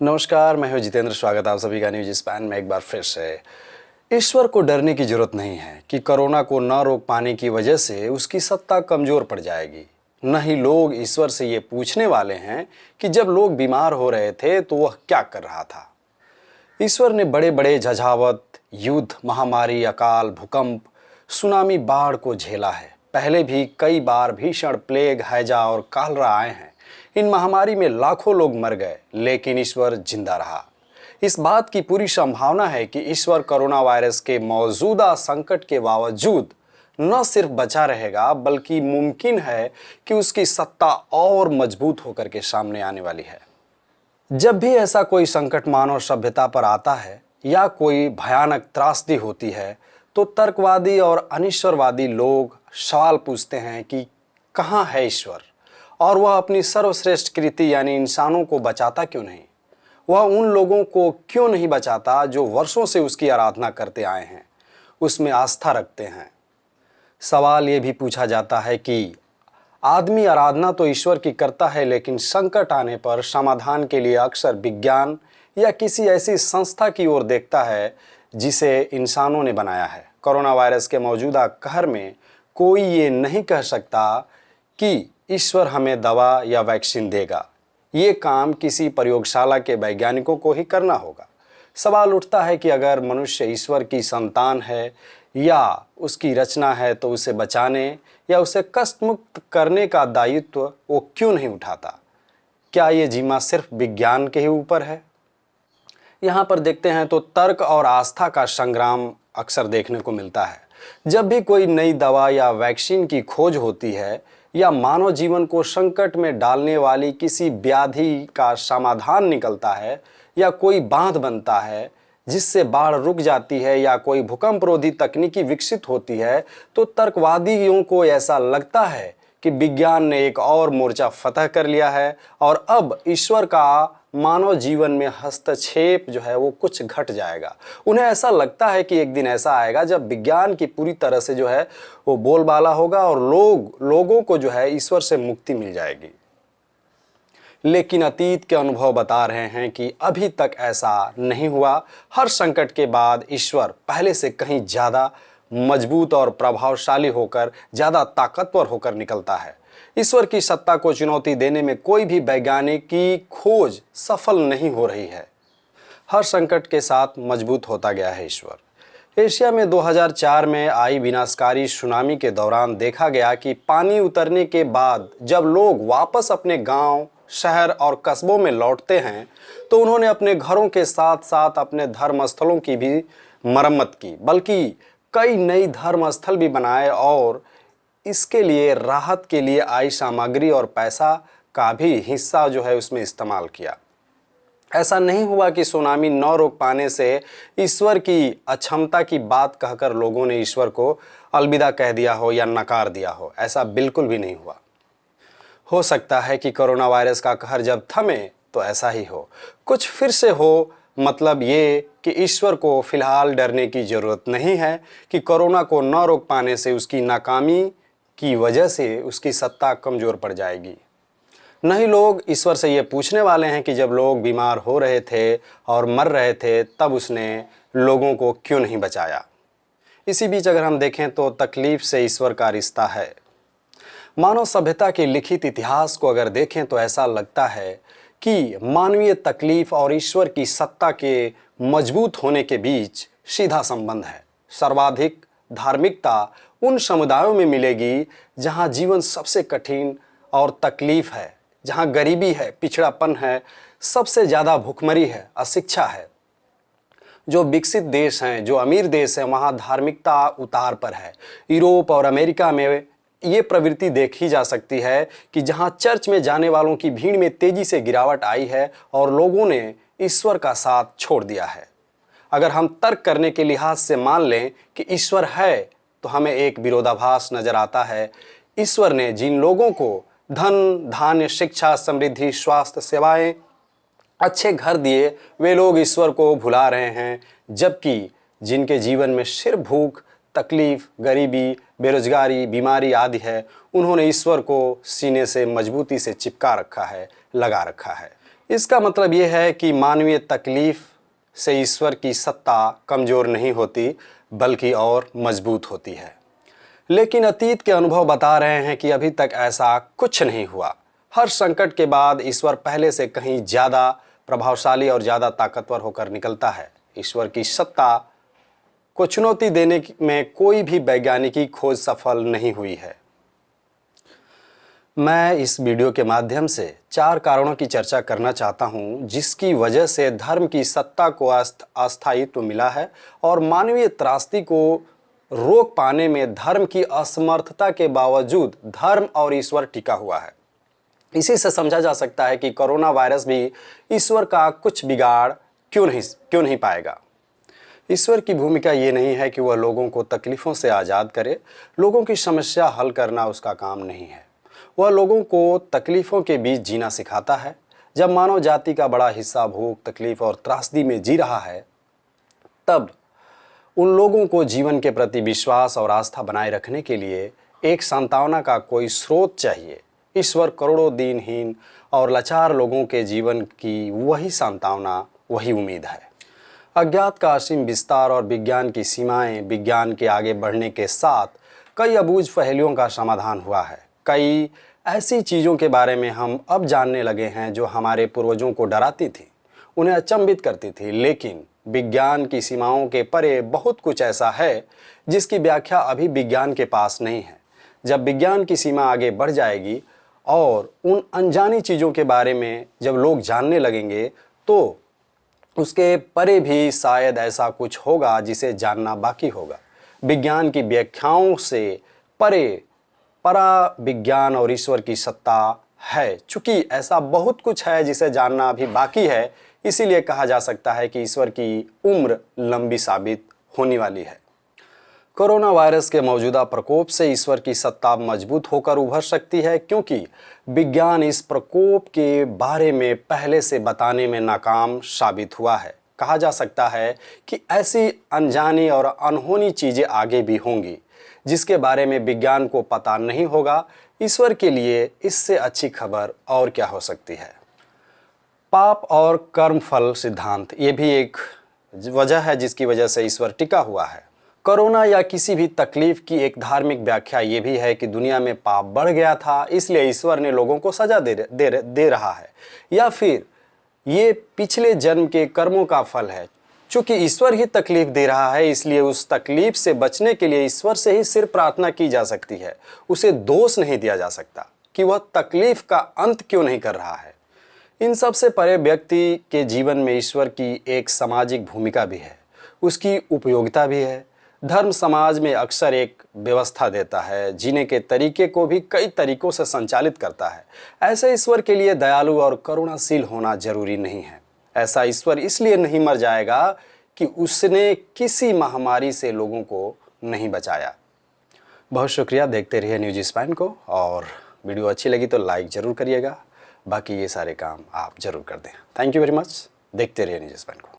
नमस्कार, मैं हूं जितेंद्र। स्वागत है आप सभी का न्यूज स्पैन में एक बार फिर से। ईश्वर को डरने की जरूरत नहीं है कि कोरोना को न रोक पाने की वजह से उसकी सत्ता कमजोर पड़ जाएगी। न ही लोग ईश्वर से ये पूछने वाले हैं कि जब लोग बीमार हो रहे थे तो वह क्या कर रहा था। ईश्वर ने बड़े बड़े झंझावत, युद्ध, महामारी, अकाल, भूकंप, सुनामी, बाढ़ को झेला है। पहले भी कई बार भीषण प्लेग, हैजा और कालरा आए हैं। इन महामारी में लाखों लोग मर गए, लेकिन ईश्वर जिंदा रहा। इस बात की पूरी संभावना है कि ईश्वर कोरोना वायरस के मौजूदा संकट के बावजूद न सिर्फ बचा रहेगा, बल्कि मुमकिन है कि उसकी सत्ता और मजबूत होकर के सामने आने वाली है। जब भी ऐसा कोई संकट मानव सभ्यता पर आता है या कोई भयानक त्रासदी होती है, तो तर्कवादी और अनिश्वरवादी लोग सवाल पूछते हैं कि कहाँ है ईश्वर, और वह अपनी सर्वश्रेष्ठ कृति यानी इंसानों को बचाता क्यों नहीं। वह उन लोगों को क्यों नहीं बचाता जो वर्षों से उसकी आराधना करते आए हैं, उसमें आस्था रखते हैं। सवाल ये भी पूछा जाता है कि आदमी आराधना तो ईश्वर की करता है, लेकिन संकट आने पर समाधान के लिए अक्सर विज्ञान या किसी ऐसी संस्था की ओर देखता है जिसे इंसानों ने बनाया है। कोरोना वायरस के मौजूदा कहर में कोई ये नहीं कह सकता कि ईश्वर हमें दवा या वैक्सीन देगा। ये काम किसी प्रयोगशाला के वैज्ञानिकों को ही करना होगा। सवाल उठता है कि अगर मनुष्य ईश्वर की संतान है या उसकी रचना है, तो उसे बचाने या उसे कष्ट मुक्त करने का दायित्व वो क्यों नहीं उठाता। क्या ये जिम्मा सिर्फ विज्ञान के ही ऊपर है? यहाँ पर देखते हैं तो तर्क और आस्था का संग्राम अक्सर देखने को मिलता है। जब भी कोई नई दवा या वैक्सीन की खोज होती है या मानव जीवन को संकट में डालने वाली किसी व्याधि का समाधान निकलता है या कोई बांध बनता है जिससे बाढ़ रुक जाती है या कोई भूकंप रोधी तकनीकी विकसित होती है, तो तर्कवादियों को ऐसा लगता है कि विज्ञान ने एक और मोर्चा फतह कर लिया है और अब ईश्वर का मानव जीवन में हस्तक्षेप जो है वो कुछ घट जाएगा। उन्हें ऐसा लगता है कि एक दिन ऐसा आएगा जब विज्ञान की पूरी तरह से जो है वो बोलबाला होगा और लोगों को जो है ईश्वर से मुक्ति मिल जाएगी। लेकिन अतीत के अनुभव बता रहे हैं कि अभी तक ऐसा नहीं हुआ। हर संकट के बाद ईश्वर पहले से कहीं ज्यादा मजबूत और प्रभावशाली होकर, ज्यादा ताकतवर होकर निकलता है। ईश्वर की सत्ता को चुनौती देने में कोई भी वैज्ञानिक की खोज सफल नहीं हो रही है। हर संकट के साथ मजबूत होता गया है ईश्वर। एशिया में 2004 में आई विनाशकारी सुनामी के दौरान देखा गया कि पानी उतरने के बाद जब लोग वापस अपने गांव, शहर और कस्बों में लौटते हैं, तो उन्होंने अपने घरों के साथ साथ अपने धर्मस्थलों की भी मरम्मत की, बल्कि कई नई धर्मस्थल भी बनाए और इसके लिए राहत के लिए आई सामग्री और पैसा का भी हिस्सा जो है उसमें इस्तेमाल किया। ऐसा नहीं हुआ कि सुनामी न रोक पाने से ईश्वर की अक्षमता की बात कहकर लोगों ने ईश्वर को अलविदा कह दिया हो या नकार दिया हो। ऐसा बिल्कुल भी नहीं हुआ। हो सकता है कि कोरोना वायरस का कहर जब थमे तो ऐसा ही हो, कुछ फिर से हो। मतलब ये कि ईश्वर को फिलहाल डरने की जरूरत नहीं है कि कोरोना को न रोक पाने से उसकी नाकामी की वजह से उसकी सत्ता कमजोर पड़ जाएगी। नहीं लोग ईश्वर से ये पूछने वाले हैं कि जब लोग बीमार हो रहे थे और मर रहे थे, तब उसने लोगों को क्यों नहीं बचाया। इसी बीच अगर हम देखें तो तकलीफ से ईश्वर का रिश्ता है। मानव सभ्यता के लिखित इतिहास को अगर देखें तो ऐसा लगता है कि मानवीय तकलीफ और ईश्वर की सत्ता के मजबूत होने के बीच सीधा संबंध है। सर्वाधिक धार्मिकता उन समुदायों में मिलेगी जहां जीवन सबसे कठिन और तकलीफ है, जहां गरीबी है, पिछड़ापन है, सबसे ज़्यादा भुखमरी है, अशिक्षा है। जो विकसित देश हैं, जो अमीर देश हैं, वहाँ धार्मिकता उतार पर है। यूरोप और अमेरिका में ये प्रवृत्ति देखी जा सकती है कि जहाँ चर्च में जाने वालों की भीड़ में तेजी से गिरावट आई है और लोगों ने ईश्वर का साथ छोड़ दिया है। अगर हम तर्क करने के लिहाज से मान लें कि ईश्वर है, तो हमें एक विरोधाभास नजर आता है। ईश्वर ने जिन लोगों को धन, धान्य, शिक्षा, समृद्धि, स्वास्थ्य सेवाएं, अच्छे घर दिए, वे लोग ईश्वर को भुला रहे हैं, जबकि जिनके जीवन में सिर्फ भूख, तकलीफ, गरीबी, बेरोजगारी, बीमारी आदि है, उन्होंने ईश्वर को सीने से मजबूती से चिपका रखा है, लगा रखा है। इसका मतलब ये है कि मानवीय तकलीफ से ईश्वर की सत्ता कमज़ोर नहीं होती बल्कि और मजबूत होती है। लेकिन अतीत के अनुभव बता रहे हैं कि अभी तक ऐसा कुछ नहीं हुआ। हर संकट के बाद ईश्वर पहले से कहीं ज़्यादा प्रभावशाली और ज़्यादा ताकतवर होकर निकलता है। ईश्वर की सत्ता को चुनौती देने में कोई भी वैज्ञानिकी खोज सफल नहीं हुई है। मैं इस वीडियो के माध्यम से 4 कारणों की चर्चा करना चाहता हूं जिसकी वजह से धर्म की सत्ता को अस्थायित्व मिला है और मानवीय त्रासदी को रोक पाने में धर्म की असमर्थता के बावजूद धर्म और ईश्वर टिका हुआ है। इसी से समझा जा सकता है कि कोरोना वायरस भी ईश्वर का कुछ बिगाड़ क्यों नहीं पाएगा। ईश्वर की भूमिका ये नहीं है कि वह लोगों को तकलीफ़ों से आज़ाद करे। लोगों की समस्या हल करना उसका काम नहीं है। वह लोगों को तकलीफ़ों के बीच जीना सिखाता है। जब मानव जाति का बड़ा हिस्सा भूख, तकलीफ़ और त्रासदी में जी रहा है, तब उन लोगों को जीवन के प्रति विश्वास और आस्था बनाए रखने के लिए एक सांत्वना का कोई स्रोत चाहिए। ईश्वर करोड़ों दीनहीन और लाचार लोगों के जीवन की वही सांत्वना, वही उम्मीद है। अज्ञात का असीम विस्तार और विज्ञान की सीमाएं, विज्ञान के आगे बढ़ने के साथ कई अबूझ पहेलियों का समाधान हुआ है। कई ऐसी चीज़ों के बारे में हम अब जानने लगे हैं जो हमारे पूर्वजों को डराती थी, उन्हें अचंभित करती थी। लेकिन विज्ञान की सीमाओं के परे बहुत कुछ ऐसा है जिसकी व्याख्या अभी विज्ञान के पास नहीं है। जब विज्ञान की सीमा आगे बढ़ जाएगी और उन अनजानी चीज़ों के बारे में जब लोग जानने लगेंगे, तो उसके परे भी शायद ऐसा कुछ होगा जिसे जानना बाकी होगा। विज्ञान की व्याख्याओं से परे परा विज्ञान और ईश्वर की सत्ता है। चूंकि ऐसा बहुत कुछ है जिसे जानना अभी बाकी है, इसीलिए कहा जा सकता है कि ईश्वर की उम्र लंबी साबित होने वाली है। कोरोना वायरस के मौजूदा प्रकोप से ईश्वर की सत्ता मजबूत होकर उभर सकती है, क्योंकि विज्ञान इस प्रकोप के बारे में पहले से बताने में नाकाम साबित हुआ है। कहा जा सकता है कि ऐसी अनजानी और अनहोनी चीज़ें आगे भी होंगी जिसके बारे में विज्ञान को पता नहीं होगा। ईश्वर के लिए इससे अच्छी खबर और क्या हो सकती है। पाप और कर्मफल सिद्धांत, ये भी एक वजह है जिसकी वजह से ईश्वर टिका हुआ है। कोरोना या किसी भी तकलीफ की एक धार्मिक व्याख्या ये भी है कि दुनिया में पाप बढ़ गया था, इसलिए ईश्वर ने लोगों को सजा दे रहा है, या फिर ये पिछले जन्म के कर्मों का फल है। चूंकि ईश्वर ही तकलीफ दे रहा है, इसलिए उस तकलीफ से बचने के लिए ईश्वर से ही सिर्फ प्रार्थना की जा सकती है। उसे दोष नहीं दिया जा सकता कि वह तकलीफ का अंत क्यों नहीं कर रहा है। इन सब से परे व्यक्ति के जीवन में ईश्वर की एक सामाजिक भूमिका भी है, उसकी उपयोगिता भी है। धर्म समाज में अक्सर एक व्यवस्था देता है, जीने के तरीके को भी कई तरीकों से संचालित करता है। ऐसे ईश्वर के लिए दयालु और करुणाशील होना जरूरी नहीं है। ऐसा ईश्वर इसलिए नहीं मर जाएगा कि उसने किसी महामारी से लोगों को नहीं बचाया। बहुत शुक्रिया, देखते रहिए न्यूज स्पैन को, और वीडियो अच्छी लगी तो लाइक ज़रूर करिएगा। बाकी ये सारे काम आप ज़रूर कर दें। Thank you very much. देखते रहिए न्यूज स्पैन को।